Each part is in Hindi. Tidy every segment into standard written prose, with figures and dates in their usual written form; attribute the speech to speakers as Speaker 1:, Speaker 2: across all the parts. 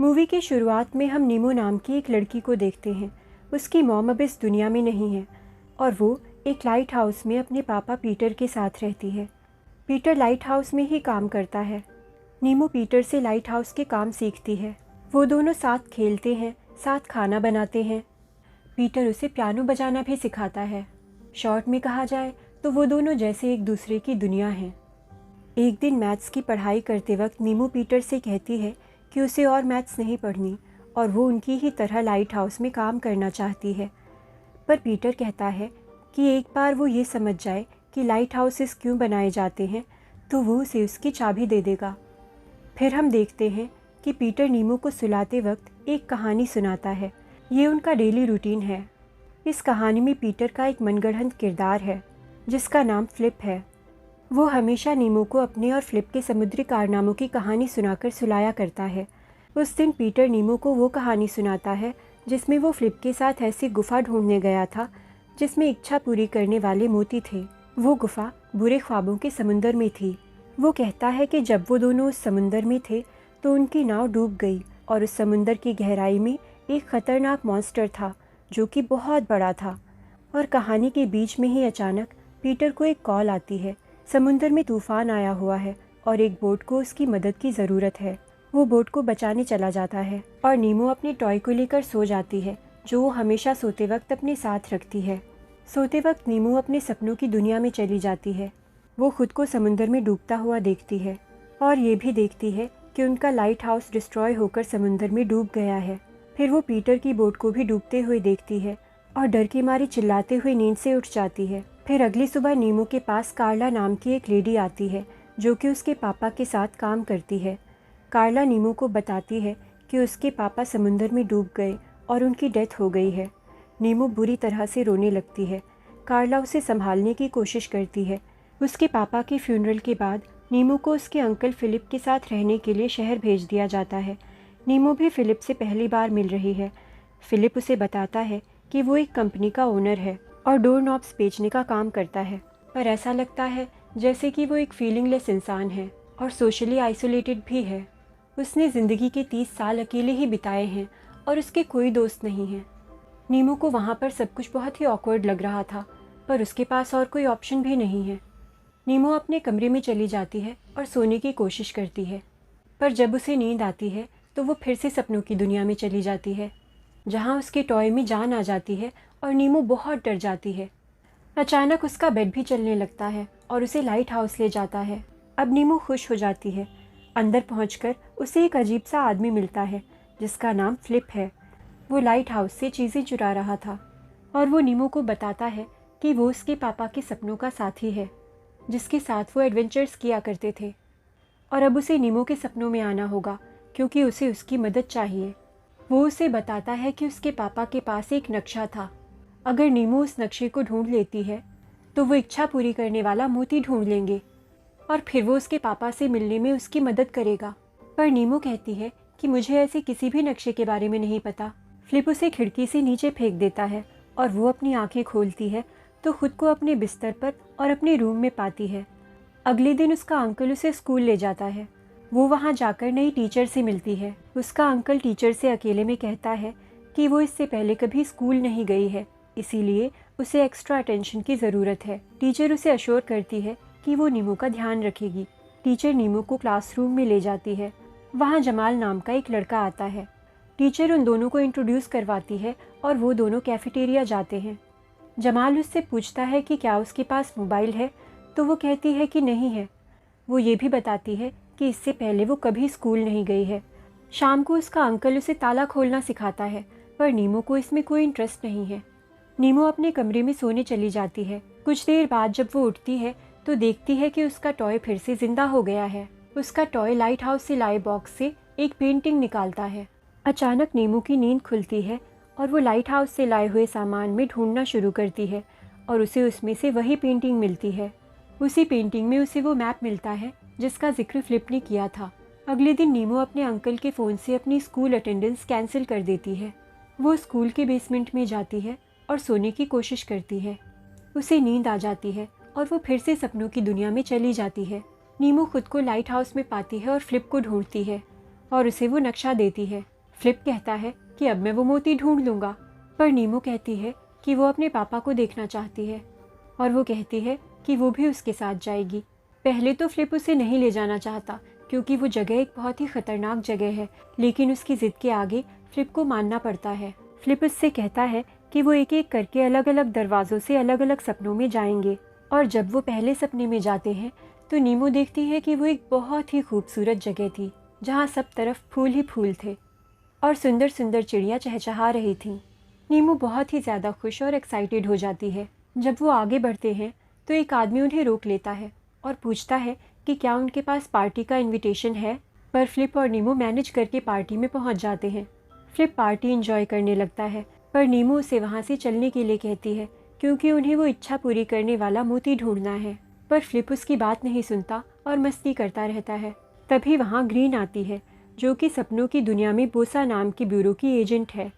Speaker 1: मूवी की शुरुआत में हम नीमो नाम की एक लड़की को देखते हैं। उसकी मॉम अब इस दुनिया में नहीं है और वो एक लाइट हाउस में अपने पापा पीटर के साथ रहती है। पीटर लाइट हाउस में ही काम करता है। नीमो पीटर से लाइट हाउस के काम सीखती है। वो दोनों साथ खेलते हैं, साथ खाना बनाते हैं। पीटर उसे पियानो बजाना भी सिखाता है। शॉर्ट में कहा जाए तो वो दोनों जैसे एक दूसरे की दुनिया हैं। एक दिन मैथ्स की पढ़ाई करते वक्त नीमो पीटर से कहती है कि उसे और मैथ्स नहीं पढ़नी और वो उनकी ही तरह लाइट हाउस में काम करना चाहती है। पर पीटर कहता है कि एक बार वो ये समझ जाए कि लाइट हाउसेस क्यों बनाए जाते हैं तो वो उसे उसकी चाबी दे देगा। फिर हम देखते हैं कि पीटर नीमो को सुलाते वक्त एक कहानी सुनाता है। ये उनका डेली रूटीन है। इस कहानी में पीटर का एक मनगढ़ंत किरदार है जिसका नाम फ्लिप है। वो हमेशा नीमो को अपने और फ्लिप के समुद्री कारनामों की कहानी सुनाकर सुलाया करता है। उस दिन पीटर नीमो को वो कहानी सुनाता है जिसमें वो फ्लिप के साथ ऐसी गुफा ढूंढने गया था जिसमें इच्छा पूरी करने वाले मोती थे। वो गुफा बुरे ख्वाबों के समुंदर में थी। वो कहता है कि जब वो दोनों उस समुंदर में थे तो उनकी नाव डूब गई और उस समुंदर की गहराई में एक खतरनाक मॉन्स्टर था जो कि बहुत बड़ा था। और कहानी के बीच में ही अचानक पीटर को एक कॉल आती है। समुंदर में तूफान आया हुआ है और एक बोट को उसकी मदद की ज़रूरत है। वो बोट को बचाने चला जाता है और नीमो अपने टॉय को लेकर सो जाती है जो वो हमेशा सोते वक्त अपने साथ रखती है। सोते वक्त नीमो अपने सपनों की दुनिया में चली जाती है। वो खुद को समुंदर में डूबता हुआ देखती है और ये भी देखती है कि उनका लाइट हाउस डिस्ट्रॉय होकर समुंदर में डूब गया है। फिर वो पीटर की बोट को भी डूबते हुए देखती है और डर की मारी चिल्लाते हुए नींद से उठ जाती है। फिर अगली सुबह नीमो के पास कार्ला नाम की एक लेडी आती है जो कि उसके पापा के साथ काम करती है। कार्ला नीमो को बताती है कि उसके पापा समुंदर में डूब गए और उनकी डेथ हो गई है। नीमो बुरी तरह से रोने लगती है। कार्ला उसे संभालने की कोशिश करती है। उसके पापा के फ्यूनरल के बाद नीमो को उसके अंकल फिलिप के साथ रहने के लिए शहर भेज दिया जाता है। नीमो भी फिलिप से पहली बार मिल रही है। फिलिप उसे बताता है कि वो एक कंपनी का ओनर है और डोर नॉब्स बेचने का काम करता है, पर ऐसा लगता है जैसे कि वो एक फीलिंगलेस इंसान है और सोशली आइसोलेटेड भी है। उसने ज़िंदगी के 30 साल अकेले ही बिताए हैं और उसके कोई दोस्त नहीं हैं। नीमो को वहाँ पर सब कुछ बहुत ही ऑकवर्ड लग रहा था, पर उसके पास और कोई ऑप्शन भी नहीं है। नीमो अपने कमरे में चली जाती है और सोने की कोशिश करती है, पर जब उसे नींद आती है तो वो फिर से सपनों की दुनिया में चली जाती है जहाँ उसके टॉय में जान आ जाती है और नीमो बहुत डर जाती है। अचानक उसका बेड भी चलने लगता है और उसे लाइट हाउस ले जाता है। अब नीमो खुश हो जाती है। अंदर पहुंचकर उसे एक अजीब सा आदमी मिलता है जिसका नाम फ्लिप है। वो लाइट हाउस से चीज़ें चुरा रहा था और वो नीमो को बताता है कि वो उसके पापा के सपनों का साथी है जिसके साथ वो एडवेंचर्स किया करते थे और अब उसे नीमो के सपनों में आना होगा क्योंकि उसे उसकी मदद चाहिए। वो उसे बताता है कि उसके पापा के पास एक नक्शा था। अगर नीमो उस नक्शे को ढूंढ लेती है तो वो इच्छा पूरी करने वाला मोती ढूंढ लेंगे और फिर वो उसके पापा से मिलने में उसकी मदद करेगा। पर नीमो कहती है कि मुझे ऐसे किसी भी नक्शे के बारे में नहीं पता। फ्लिप उसे खिड़की से नीचे फेंक देता है और वो अपनी आंखें खोलती है तो खुद को अपने बिस्तर पर और अपने रूम में पाती है। अगले दिन उसका अंकल उसे स्कूल ले जाता है। वो वहाँ जाकर नई टीचर से मिलती है। उसका अंकल टीचर से अकेले में कहता है कि वो इससे पहले कभी स्कूल नहीं गई है, इसीलिए उसे एक्स्ट्रा अटेंशन की ज़रूरत है। टीचर उसे अश्योर करती है कि वो नीमो का ध्यान रखेगी। टीचर नीमो को क्लासरूम में ले जाती है। वहाँ जमाल नाम का एक लड़का आता है। टीचर उन दोनों को इंट्रोड्यूस करवाती है और वो दोनों कैफेटेरिया जाते हैं। जमाल उससे पूछता है कि क्या उसके पास मोबाइल है, तो वो कहती है कि नहीं है। वो ये भी बताती है कि इससे पहले वो कभी स्कूल नहीं गई है। शाम को उसका अंकल उसे ताला खोलना सिखाता है, पर नीमो को इसमें कोई इंटरेस्ट नहीं है। नीमो अपने कमरे में सोने चली जाती है। कुछ देर बाद जब वो उठती है तो देखती है कि उसका टॉय फिर से जिंदा हो गया है। उसका टॉय लाइट हाउस से लाए बॉक्स से एक पेंटिंग निकालता है। अचानक नीमो की नींद खुलती है और वो लाइट हाउस से लाए हुए सामान में ढूंढना शुरू करती है और उसे उसमें से वही पेंटिंग मिलती है। उसी पेंटिंग में उसे वो मैप मिलता है जिसका जिक्र फ्लिप ने किया था। अगले दिन नीमो अपने अंकल के फ़ोन से अपनी स्कूल अटेंडेंस कैंसिल कर देती है। वो स्कूल के बेसमेंट में जाती है और सोने की कोशिश करती है। उसे नींद आ जाती है और वो फिर से सपनों की दुनिया में चली जाती है। नीमो खुद को लाइट हाउस में पाती है और फ्लिप को ढूंढती है और उसे वो नक्शा देती है। फ्लिप कहता है कि अब मैं वो मोती ढूंढ लूँगा, पर नीमो कहती है कि वो अपने पापा को देखना चाहती है और वो कहती है कि वो भी उसके साथ जाएगी। पहले तो फ्लिप उसे नहीं ले जाना चाहता क्योंकि वो जगह एक बहुत ही खतरनाक जगह है, लेकिन उसकी ज़िद के आगे फ्लिप को मानना पड़ता है। फ्लिप उससे कहता है कि वो एक एक करके अलग अलग दरवाज़ों से अलग अलग सपनों में जाएंगे, और जब वो पहले सपने में जाते हैं तो नीमो देखती है कि वो एक बहुत ही खूबसूरत जगह थी जहाँ सब तरफ फूल ही फूल थे और सुंदर सुंदर चिड़ियाँ चहचहा रही थीं। नीमो बहुत ही ज़्यादा खुश और एक्साइटेड हो जाती है। जब वो आगे बढ़ते हैं तो एक आदमी उन्हें रोक लेता है और पूछता है कि क्या उनके पास पार्टी का इनविटेशन है, पर फ्लिप और नीमो मैनेज करके पार्टी में पहुंच जाते हैं। फ्लिप पार्टी एंजॉय करने लगता है, पर नीमो उसे वहां से चलने के लिए कहती है क्योंकि उन्हें वो इच्छा पूरी करने वाला मोती ढूंढना है, पर फ्लिप उसकी बात नहीं सुनता और मस्ती करता रहता है। तभी वहाँ ग्रीन आती है जो कि सपनों की दुनिया में बोसा नाम की ब्यूरो की एजेंट है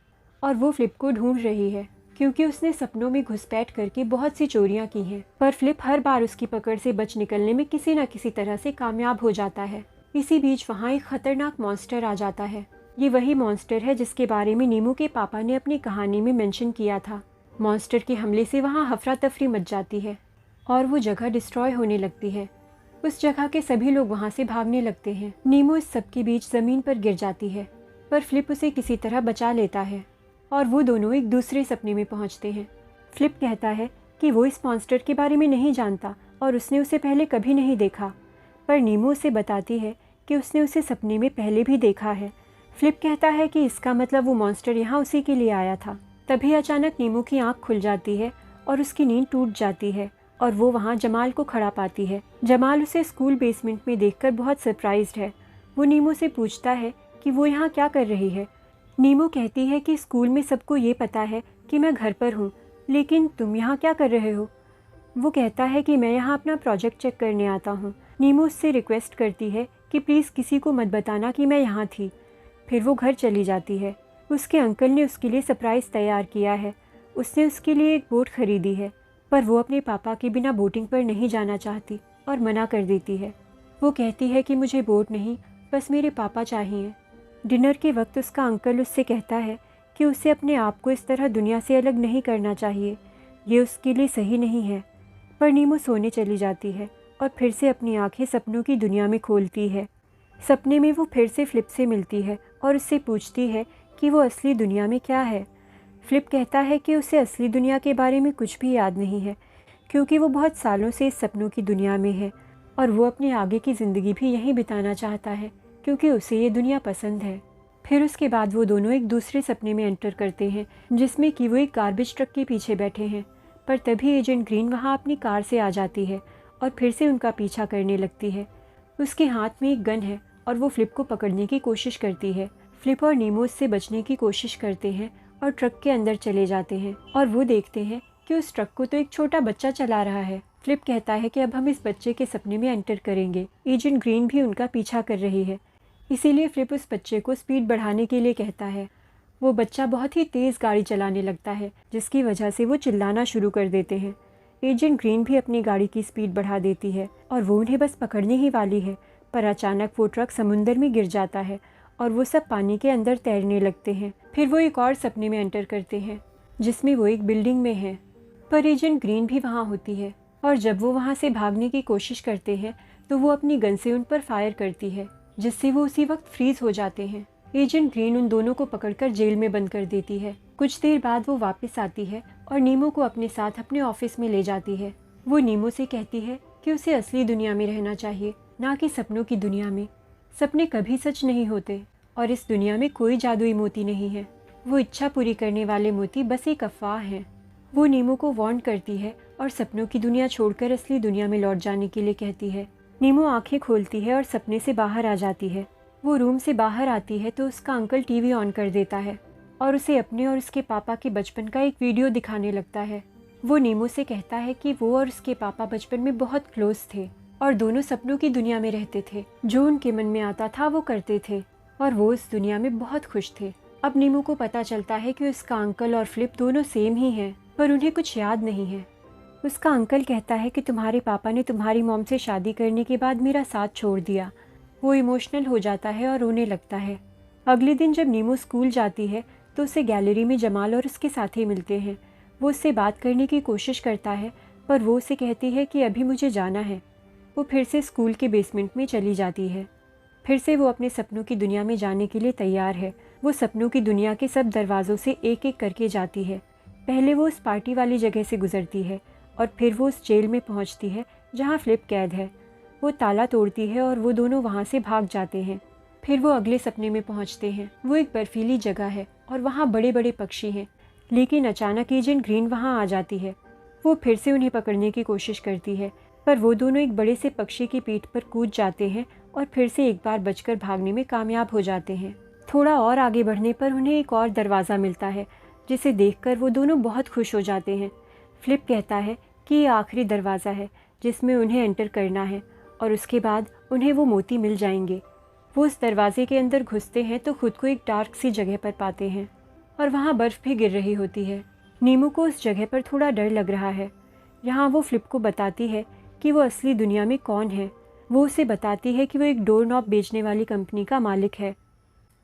Speaker 1: और वो फ्लिप को ढूंढ रही है क्योंकि उसने सपनों में घुसपैठ करके बहुत सी चोरियां की हैं, पर फ्लिप हर बार उसकी पकड़ से बच निकलने में किसी न किसी तरह से कामयाब हो जाता है। इसी बीच वहाँ एक खतरनाक मॉन्स्टर आ जाता है। ये वही मॉन्स्टर है जिसके बारे में नीमो के पापा ने अपनी कहानी में मेंशन किया था। मॉन्स्टर के हमले से वहाँ हफरा तफरी मच जाती है और वो जगह डिस्ट्रॉय होने लगती है। उस जगह के सभी लोग वहाँ से भागने लगते हैं। नीमो इस सब के बीच ज़मीन पर गिर जाती है, पर फ्लिप उसे किसी तरह बचा लेता है और वो दोनों एक दूसरे सपने में पहुँचते हैं। फ्लिप कहता है कि वो इस मॉन्स्टर के बारे में नहीं जानता और उसने उसे पहले कभी नहीं देखा, पर नीमो उसे बताती है कि उसने उसे सपने में पहले भी देखा है। फ्लिप कहता है कि इसका मतलब वो मॉन्स्टर यहाँ उसी के लिए आया था। तभी अचानक नीमो की आँख खुल जाती है और उसकी नींद टूट जाती है और वो वहाँ जमाल को खड़ा पाती है। जमाल उसे स्कूल बेसमेंट में देखकर बहुत सरप्राइज्ड है। वो नीमो से पूछता है कि वो यहाँ क्या कर रही है। नीमो कहती है कि स्कूल में सबको ये पता है कि मैं घर पर हूँ, लेकिन तुम यहाँ क्या कर रहे हो। वो कहता है कि मैं यहाँ अपना प्रोजेक्ट चेक करने आता हूँ। नीमो उससे रिक्वेस्ट करती है कि प्लीज़ किसी को मत बताना कि मैं यहाँ थी। फिर वो घर चली जाती है। उसके अंकल ने उसके लिए सरप्राइज़ तैयार किया है। उसने उसके लिए एक बोट खरीदी है, पर वो अपने पापा के बिना बोटिंग पर नहीं जाना चाहती और मना कर देती है। वो कहती है कि मुझे बोट नहीं, बस मेरे पापा चाहिए। डिनर के वक्त उसका अंकल उससे कहता है कि उसे अपने आप को इस तरह दुनिया से अलग नहीं करना चाहिए, ये उसके लिए सही नहीं है। पर नीमो सोने चली जाती है और फिर से अपनी आंखें सपनों की दुनिया में खोलती है। सपने में वो फिर से फ्लिप से मिलती है और उससे पूछती है कि वो असली दुनिया में क्या है। फ्लिप कहता है कि उसे असली दुनिया के बारे में कुछ भी याद नहीं है क्योंकि वो बहुत सालों से इस सपनों की दुनिया में है और वो अपनी आगे की ज़िंदगी भी यहीं बिताना चाहता है क्योंकि उसे ये दुनिया पसंद है। फिर उसके बाद वो दोनों एक दूसरे सपने में एंटर करते हैं जिसमें कि वो एक गार्बेज ट्रक के पीछे बैठे हैं, पर तभी एजेंट ग्रीन वहाँ अपनी कार से आ जाती है और फिर से उनका पीछा करने लगती है। उसके हाथ में एक गन है और वो फ्लिप को पकड़ने की कोशिश करती है। फ्लिप और नीमो उससे बचने की कोशिश करते हैं और ट्रक के अंदर चले जाते हैं और वो देखते हैं कि उस ट्रक को तो एक छोटा बच्चा चला रहा है। फ्लिप कहता है कि अब हम इस बच्चे के सपने में एंटर करेंगे। एजेंट ग्रीन भी उनका पीछा कर रही है, इसीलिए फ्लिप उस बच्चे को स्पीड बढ़ाने के लिए कहता है। वो बच्चा बहुत ही तेज़ गाड़ी चलाने लगता है जिसकी वजह से वो चिल्लाना शुरू कर देते हैं। एजेंट ग्रीन भी अपनी गाड़ी की स्पीड बढ़ा देती है और वो उन्हें बस पकड़ने ही वाली है, पर अचानक वो ट्रक समुंदर में गिर जाता है और वो सब पानी के अंदर तैरने लगते हैं। फिर वो एक और सपने में एंटर करते हैं जिसमें वो एक बिल्डिंग में है, पर एजेंट ग्रीन भी वहाँ होती है और जब वो वहाँ से भागने की कोशिश करते हैं तो वो अपनी गन से उन पर फायर करती है जिससे वो उसी वक्त फ्रीज हो जाते हैं। एजेंट ग्रीन उन दोनों को पकड़कर जेल में बंद कर देती है। कुछ देर बाद वो वापस आती है और नीमो को अपने साथ अपने ऑफिस में ले जाती है। वो नीमो से कहती है कि उसे असली दुनिया में रहना चाहिए, ना कि सपनों की दुनिया में। सपने कभी सच नहीं होते और इस दुनिया में कोई जादुई मोती नहीं है। वो इच्छा पूरी करने वाले मोती बस एक अफवाह हैं। वो नीमो को वार्न करती है और सपनों की दुनिया छोड़कर असली दुनिया में लौट जाने के लिए कहती है। नीमो आंखें खोलती है और सपने से बाहर आ जाती है। वो रूम से बाहर आती है तो उसका अंकल टीवी ऑन कर देता है और उसे अपने और उसके पापा के बचपन का एक वीडियो दिखाने लगता है। वो नीमो से कहता है कि वो और उसके पापा बचपन में बहुत क्लोज थे और दोनों सपनों की दुनिया में रहते थे। जो उनके मन में आता था वो करते थे और वो इस दुनिया में बहुत खुश थे। अब नीमो को पता चलता है कि उसका अंकल और फ्लिप दोनों सेम ही हैं, पर उन्हें कुछ याद नहीं है। उसका अंकल कहता है कि तुम्हारे पापा ने तुम्हारी मॉम से शादी करने के बाद मेरा साथ छोड़ दिया। वो इमोशनल हो जाता है और रोने लगता है अगले दिन जब नीमो स्कूल जाती है तो उसे गैलरी में जमाल और उसके साथी मिलते हैं। वो उससे बात करने की कोशिश करता है पर वो उसे कहती है कि अभी मुझे जाना है। वो फिर से स्कूल के बेसमेंट में चली जाती है। फिर से वो अपने सपनों की दुनिया में जाने के लिए तैयार है। वो सपनों की दुनिया के सब दरवाज़ों से एक एक करके जाती है। पहले वो उस पार्टी वाली जगह से गुजरती है और फिर वो उस जेल में पहुंचती है जहां फ्लिप कैद है। वो ताला तोड़ती है और वो दोनों वहां से भाग जाते हैं। फिर वो अगले सपने में पहुंचते हैं। वो एक बर्फीली जगह है और वहाँ बड़े बड़े पक्षी हैं, लेकिन अचानक एजेंट ग्रीन वहाँ आ जाती है। वो फिर से उन्हें पकड़ने की कोशिश करती है पर वो दोनों एक बड़े से पक्षी की पीठ पर कूद जाते हैं और फिर से एक बार बचकर भागने में कामयाब हो जाते हैं। थोड़ा और आगे बढ़ने पर उन्हें एक और दरवाज़ा मिलता है जिसे देखकर वो दोनों बहुत खुश हो जाते हैं। फ्लिप कहता है कि ये आखिरी दरवाज़ा है जिसमें उन्हें एंटर करना है और उसके बाद उन्हें वो मोती मिल जाएंगे। वो उस दरवाजे के अंदर घुसते हैं तो खुद को एक डार्क सी जगह पर पाते हैं और वहाँ बर्फ़ भी गिर रही होती है। नीमू को उस जगह पर थोड़ा डर लग रहा है। यहाँ वो फ्लिप को बताती है कि वो असली दुनिया में कौन है। वो उसे बताती है कि वो एक डोर नॉब बेचने वाली कंपनी का मालिक है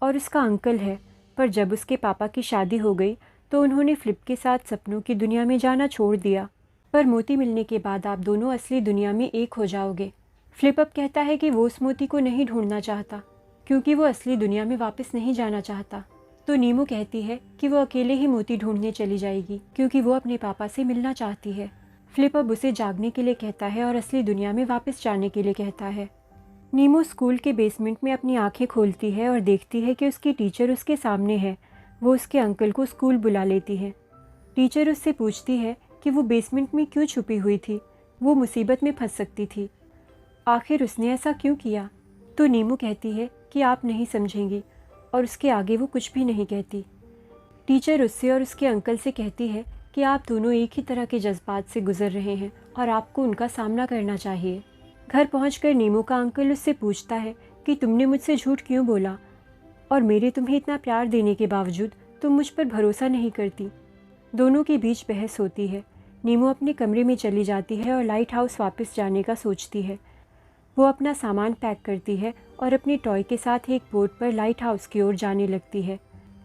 Speaker 1: और उसका अंकल है, पर जब उसके पापा की शादी हो गई तो उन्होंने फ्लिप के साथ सपनों की दुनिया में जाना छोड़ दिया। पर मोती मिलने के बाद आप दोनों असली दुनिया में एक हो जाओगे। फ्लिप अब कहता है कि वो उस मोती को नहीं ढूंढना चाहता क्योंकि वो असली दुनिया में वापस नहीं जाना चाहता। तो नीमू कहती है कि वो अकेले ही मोती ढूंढने चली जाएगी क्योंकि वो अपने पापा से मिलना चाहती है। फ्लिप अब उसे जागने के लिए कहता है और असली दुनिया में वापस जाने के लिए कहता है। नीमू स्कूल के बेसमेंट में अपनी आंखें खोलती है और देखती है कि उसकी टीचर उसके सामने है। वो उसके अंकल को स्कूल बुला लेती है। टीचर उससे पूछती है कि वो बेसमेंट में क्यों छुपी हुई थी। वो मुसीबत में फंस सकती थी। आखिर उसने ऐसा क्यों किया? तो नीमू कहती है कि आप नहीं समझेंगी और उसके आगे वो कुछ भी नहीं कहती। टीचर उससे और उसके अंकल से कहती है कि आप दोनों एक ही तरह के जज्बात से गुजर रहे हैं और आपको उनका सामना करना चाहिए। घर पहुंचकर नीमू का अंकल उससे पूछता है कि तुमने मुझसे झूठ क्यों बोला और मेरे तुम्हें इतना प्यार देने के बावजूद तुम मुझ पर भरोसा नहीं करती। दोनों के बीच बहस होती है। नीमू अपने कमरे में चली जाती है और लाइट हाउस वापस जाने का सोचती है। वो अपना सामान पैक करती है और अपनी टॉय के साथ एक बोट पर लाइट हाउस की ओर जाने लगती है।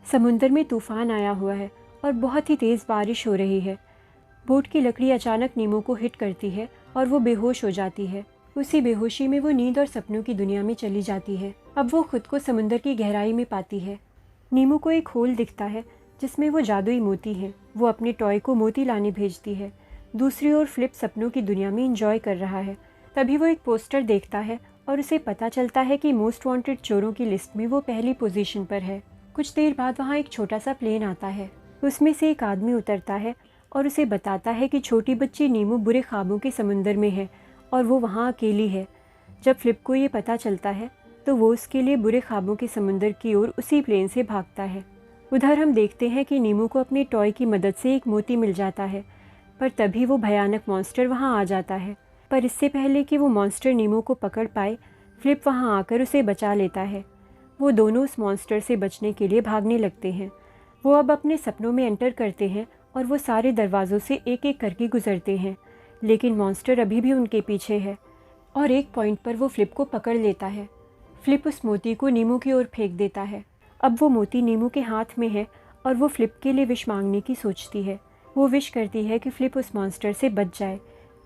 Speaker 1: समुंदर में तूफान आया हुआ है और बहुत ही तेज़ बारिश हो रही है। बोट की लकड़ी अचानक नीमू को हिट करती है और वो बेहोश हो जाती है। उसी बेहोशी में वो नींद और सपनों की दुनिया में चली जाती है। अब वो खुद को समुंदर की गहराई में पाती है। नीमू को एक होल दिखता है जिसमें वो जादुई मोती हैं। वो अपने टॉय को मोती लाने भेजती है। दूसरी ओर फ्लिप सपनों की दुनिया में इंजॉय कर रहा है। तभी वो एक पोस्टर देखता है और उसे पता चलता है कि मोस्ट वांटेड चोरों की लिस्ट में वो पहली पोजीशन पर है। कुछ देर बाद वहाँ एक छोटा सा प्लेन आता है। उसमें से एक आदमी उतरता है और उसे बताता है कि छोटी बच्ची नीमू बुरे ख्वाबों के समुंदर में है और वो वहाँ अकेली है। जब फ्लिप को ये पता चलता है तो वो उसके लिए बुरे ख्वाबों के समुंदर की ओर उसी प्लेन से भागता है। उधर हम देखते हैं कि नीमू को अपने टॉय की मदद से एक मोती मिल जाता है, पर तभी वो भयानक मॉन्स्टर वहाँ आ जाता है। पर इससे पहले कि वो मॉन्स्टर नीमू को पकड़ पाए, फ्लिप वहाँ आकर उसे बचा लेता है। वो दोनों उस मॉन्स्टर से बचने के लिए भागने लगते हैं। वो अब अपने सपनों में एंटर करते हैं और वो सारे दरवाज़ों से एक एक करके गुजरते हैं, लेकिन मॉन्स्टर अभी भी उनके पीछे है और एक पॉइंट पर वो फ्लिप को पकड़ लेता है। फ्लिप उस मोती को नीमू की ओर फेंक देता है। अब वो मोती नीमू के हाथ में है और वो फ्लिप के लिए विश मांगने की सोचती है। वो विश करती है कि फ्लिप उस मॉन्स्टर से बच जाए।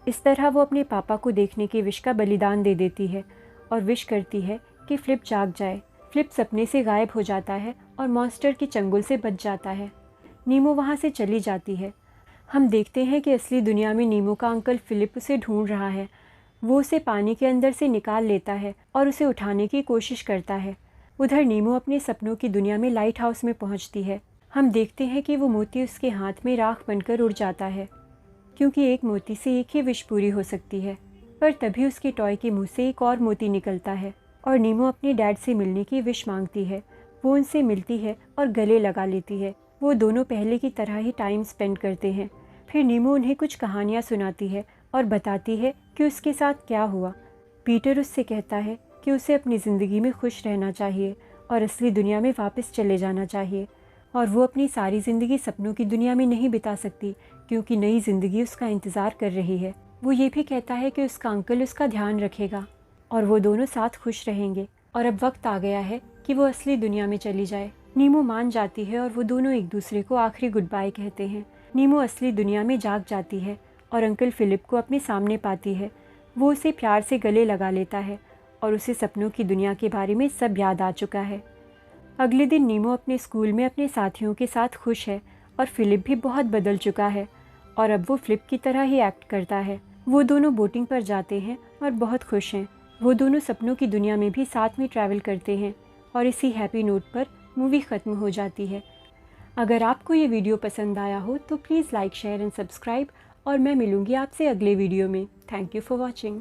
Speaker 1: इस तरह वो अपने पापा को देखने की विश का बलिदान दे देती है और विश करती है कि फ्लिप जाग जाए। फ्लिप सपने से गायब हो जाता है और मॉन्स्टर के चंगुल से बच जाता है। नीमू वहाँ से चली जाती है। हम देखते हैं कि असली दुनिया में नीमू का अंकल फिलिप उसे ढूंढ रहा है। वो उसे पानी के अंदर से निकाल लेता है और उसे उठाने की कोशिश करता है। उधर नीमू अपने सपनों की दुनिया में लाइट हाउस में पहुँचती है। हम देखते हैं कि वो मोती उसके हाथ में राख बनकर उड़ जाता है, क्योंकि एक मोती से एक ही विश पूरी हो सकती है। पर तभी उसके टॉय के मुंह से एक और मोती निकलता है और नीमू अपने डैड से मिलने की विश मांगती है। वो उनसे मिलती है और गले लगा लेती है। वो दोनों पहले की तरह ही टाइम स्पेंड करते हैं। फिर नीमू उन्हें कुछ कहानियाँ सुनाती है और बताती है कि उसके साथ क्या हुआ। पीटर उससे कहता है कि उसे अपनी ज़िंदगी में खुश रहना चाहिए और असली दुनिया में वापस चले जाना चाहिए, और वो अपनी सारी ज़िंदगी सपनों की दुनिया में नहीं बिता सकती क्योंकि नई ज़िंदगी उसका इंतज़ार कर रही है। वो ये भी कहता है कि उसका अंकल उसका ध्यान रखेगा और वो दोनों साथ खुश रहेंगे। और अब वक्त आ गया है कि वो असली दुनिया में चली जाए। नीमो मान जाती है और वो दोनों एक दूसरे को आखिरी गुड बाय कहते हैं। नीमो असली दुनिया में जाग जाती है और अंकल फ़िलिप को अपने सामने पाती है। वो उसे प्यार से गले लगा लेता है और उसे सपनों की दुनिया के बारे में सब याद आ चुका है। अगले दिन नीमो अपने स्कूल में अपने साथियों के साथ खुश है और फ़िलिप भी बहुत बदल चुका है और अब वो फ़्लिप की तरह ही एक्ट करता है। वो दोनों बोटिंग पर जाते हैं और बहुत खुश हैं। वो दोनों सपनों की दुनिया में भी साथ में ट्रैवल करते हैं और इसी हैप्पी नोट पर मूवी ख़त्म हो जाती है। अगर आपको ये वीडियो पसंद आया हो तो please like, share and subscribe और मैं मिलूँगी आपसे अगले वीडियो में। Thank you for watching.